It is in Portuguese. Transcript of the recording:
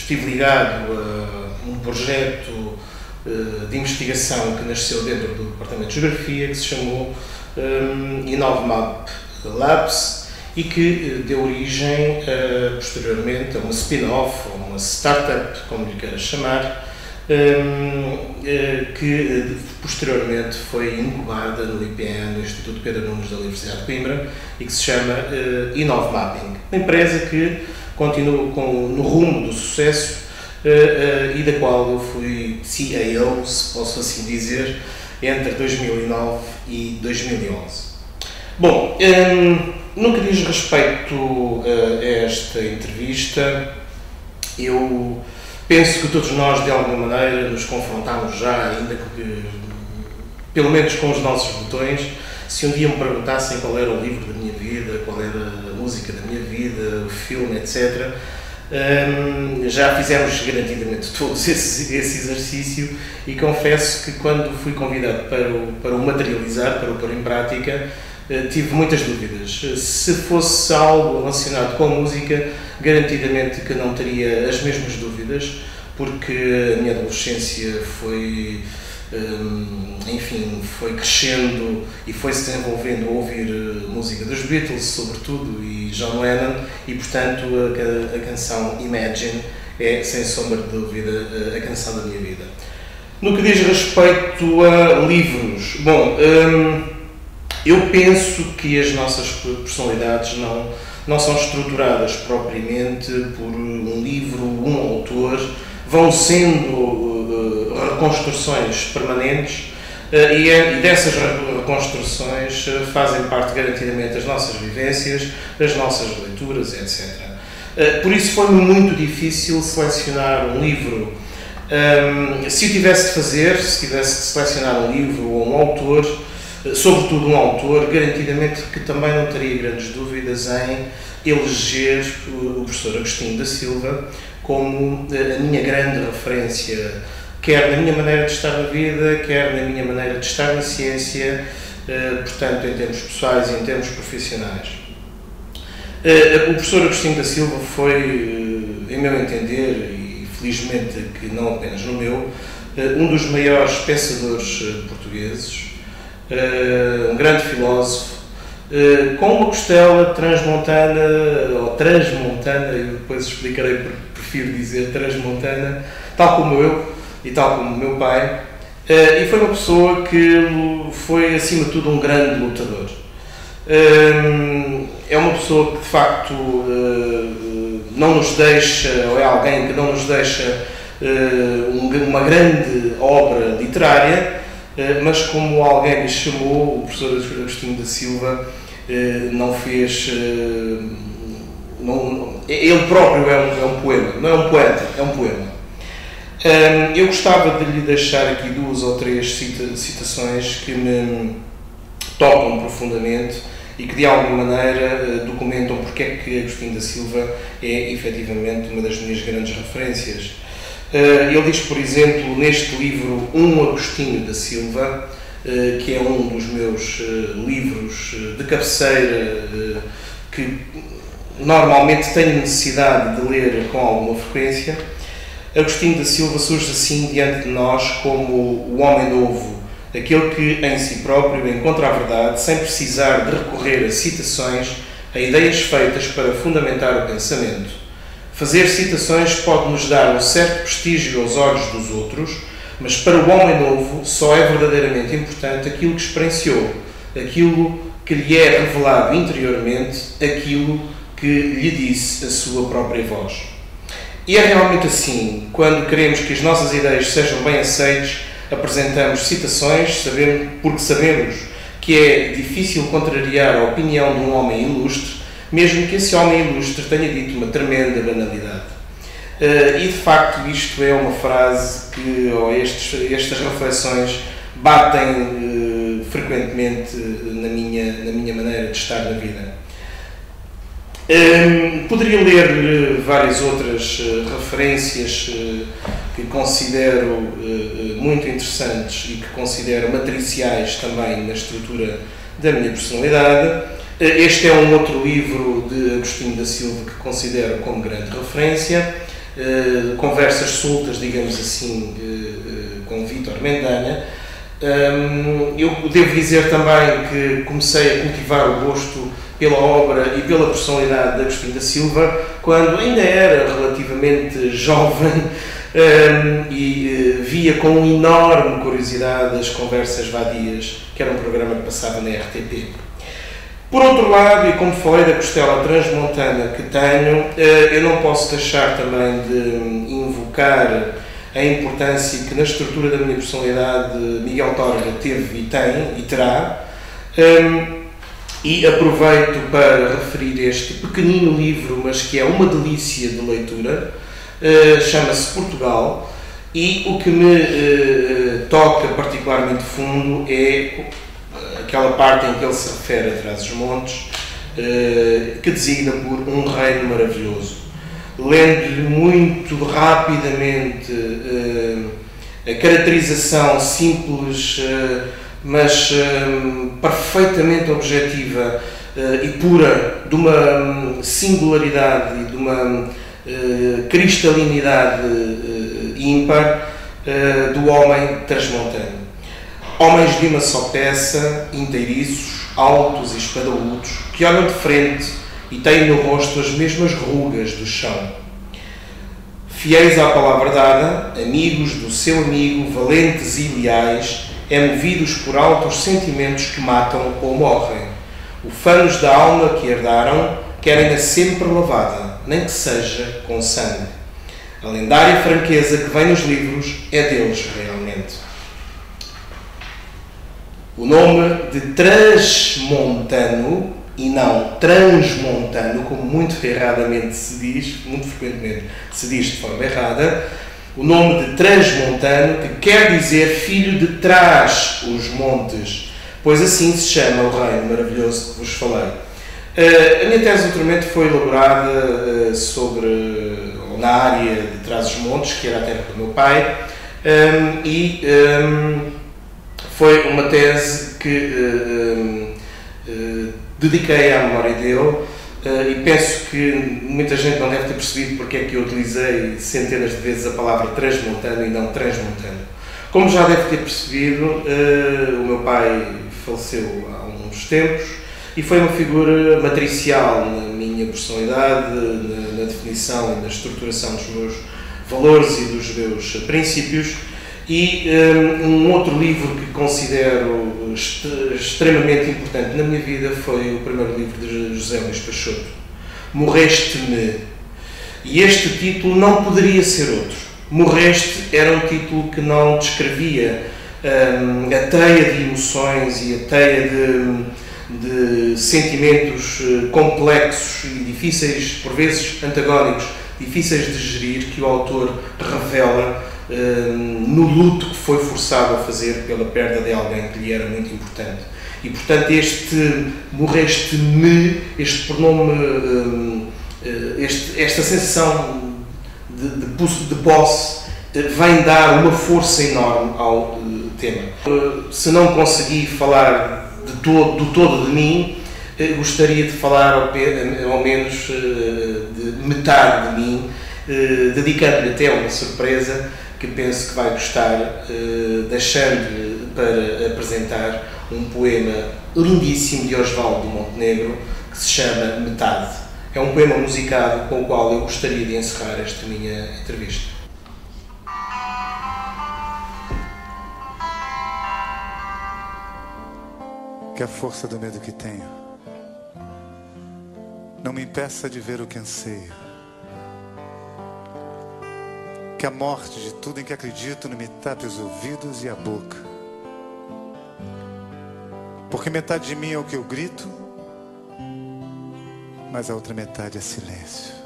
estive ligado a um projeto de investigação que nasceu dentro do Departamento de Geografia, que se chamou InnovMap Labs e que deu origem posteriormente a uma spin-off, ou uma startup, como lhe queira chamar, que posteriormente foi incubada no IPN, no Instituto Pedro Nunes da Universidade de Coimbra, e que se chama InnovMapping. Uma empresa que continua no rumo do sucesso e da qual eu fui CEO, se posso assim dizer, entre 2009 e 2011. Bom, no que diz respeito a esta entrevista, eu penso que todos nós, de alguma maneira, nos confrontamos já, ainda que, pelo menos com os nossos botões. Se um dia me perguntassem qual era o livro da minha vida, qual era a música da minha vida, o filme, etc., já fizemos garantidamente todos esse exercício, e confesso que quando fui convidado para o materializar, para o pôr em prática, tive muitas dúvidas. Se fosse algo relacionado com a música, garantidamente que não teria as mesmas dúvidas, porque a minha adolescência foi, enfim, foi crescendo e foi-se desenvolvendo a ouvir música dos Beatles, sobretudo, e John Lennon, e portanto a canção Imagine é, sem sombra de dúvida, a canção da minha vida. No que diz respeito a livros, bom, eu penso que as nossas personalidades não são estruturadas propriamente por um livro, um autor, vão sendo reconstruções permanentes e dessas reconstruções fazem parte garantidamente das nossas vivências, das nossas leituras, etc. Por isso foi-me muito difícil selecionar um livro. Se eu tivesse de fazer, se tivesse de selecionar um livro ou um autor, sobretudo um autor, garantidamente que também não teria grandes dúvidas em eleger o professor Agostinho da Silva como a minha grande referência, quer na minha maneira de estar na vida, quer na minha maneira de estar na ciência, portanto, em termos pessoais e em termos profissionais. O professor Agostinho da Silva foi, em meu entender, e felizmente que não apenas no meu, um dos maiores pensadores portugueses, um grande filósofo, com uma costela transmontana, ou transmontana, eu depois explicarei, prefiro dizer transmontana, tal como eu e tal como o meu pai, e foi uma pessoa que foi, acima de tudo, um grande lutador. É uma pessoa que, de facto, não nos deixa, ou é alguém que não nos deixa uma grande obra literária, mas como alguém me chamou, o professor Agostinho da Silva não fez... ele próprio é um poema, não é um poeta, é um poema. Eu gostava de lhe deixar aqui 2 ou 3 citações que me tocam profundamente e que de alguma maneira documentam porque é que Agostinho da Silva é efetivamente uma das minhas grandes referências. Ele diz, por exemplo, neste livro Um Agostinho da Silva, que é um dos meus livros de cabeceira, que normalmente tenho necessidade de ler com alguma frequência. Agostinho da Silva surge assim diante de nós como o homem novo, aquele que em si próprio encontra a verdade sem precisar de recorrer a citações, a ideias feitas para fundamentar o pensamento. Fazer citações pode nos dar um certo prestígio aos olhos dos outros, mas para o homem novo só é verdadeiramente importante aquilo que experienciou, aquilo que lhe é revelado interiormente, aquilo que lhe disse a sua própria voz. E é realmente assim, quando queremos que as nossas ideias sejam bem aceites, apresentamos citações, porque sabemos que é difícil contrariar a opinião de um homem ilustre, mesmo que esse homem ilustre tenha dito uma tremenda banalidade. E de facto isto é uma frase que, ou estas reflexões, batem frequentemente na minha maneira de estar na vida. Poderia ler várias outras referências que considero muito interessantes e que considero matriciais também na estrutura da minha personalidade. Este é um outro livro de Agostinho da Silva que considero como grande referência. conversas soltas, digamos assim, com Vítor Mendanha. Eu devo dizer também que comecei a cultivar o gosto pela obra e pela personalidade de Agostinho da Silva quando ainda era relativamente jovem e via com enorme curiosidade as Conversas Vadias, que era um programa que passava na RTP. Por outro lado, e como falei da costela transmontana que tenho, eu não posso deixar também de invocar a importância que na estrutura da minha personalidade Miguel Torga teve e tem e terá. E aproveito para referir este pequenino livro, mas que é uma delícia de leitura, chama-se Portugal, e o que me toca particularmente fundo é aquela parte em que ele se refere a Trás-os-Montes, que designa por um reino maravilhoso. Lendo-lhe muito rapidamente a caracterização simples, mas perfeitamente objetiva e pura de uma singularidade e de uma cristalinidade ímpar do homem transmontano. Homens de uma só peça, inteiriços, altos e espadaúdos, que olham de frente e têm no rosto as mesmas rugas do chão. Fiéis à palavra dada, amigos do seu amigo, valentes e leais, movidos por altos sentimentos que matam ou morrem. Ufanos da alma que herdaram, querem-na sempre lavada, nem que seja com sangue. A lendária franqueza que vem nos livros é deles realmente. O nome de Transmontano, e não Transmontano, como muito erradamente se diz, muito frequentemente se diz de forma errada, o nome de Transmontano, que quer dizer filho de trás os montes, pois assim se chama o reino maravilhoso que vos falei. A minha tese, naturalmente, foi elaborada na área de Trás-os-Montes, que era a terra do meu pai, e foi uma tese que dediquei à memória dele, e penso que muita gente não deve ter percebido porque é que eu utilizei centenas de vezes a palavra transmontano e não transmontano. Como já deve ter percebido, o meu pai faleceu há uns tempos e foi uma figura matricial na minha personalidade, na definição e na estruturação dos meus valores e dos meus princípios. E um outro livro que considero extremamente importante na minha vida foi o primeiro livro de José Luís Peixoto, Morreste-me. E este título não poderia ser outro. Morreste era um título que não descrevia a teia de emoções e a teia de sentimentos complexos e difíceis, por vezes antagónicos, difíceis de gerir, que o autor revela no luto que foi forçado a fazer pela perda de alguém que lhe era muito importante. E, portanto, este morreste-me, este pronome, esta sensação de posse, vem dar uma força enorme ao tema. Se não consegui falar do todo de mim, gostaria de falar ao menos de metade de mim, dedicando-lhe até uma surpresa que penso que vai gostar, deixando-lhe para apresentar um poema lindíssimo de Osvaldo Montenegro que se chama Metade. É um poema musicado com o qual eu gostaria de encerrar esta minha entrevista. Que a força do medo que tenho não me impeça de ver o que anseio. Que a morte de tudo em que acredito não me tape os ouvidos e a boca. Porque metade de mim é o que eu grito, mas a outra metade é silêncio.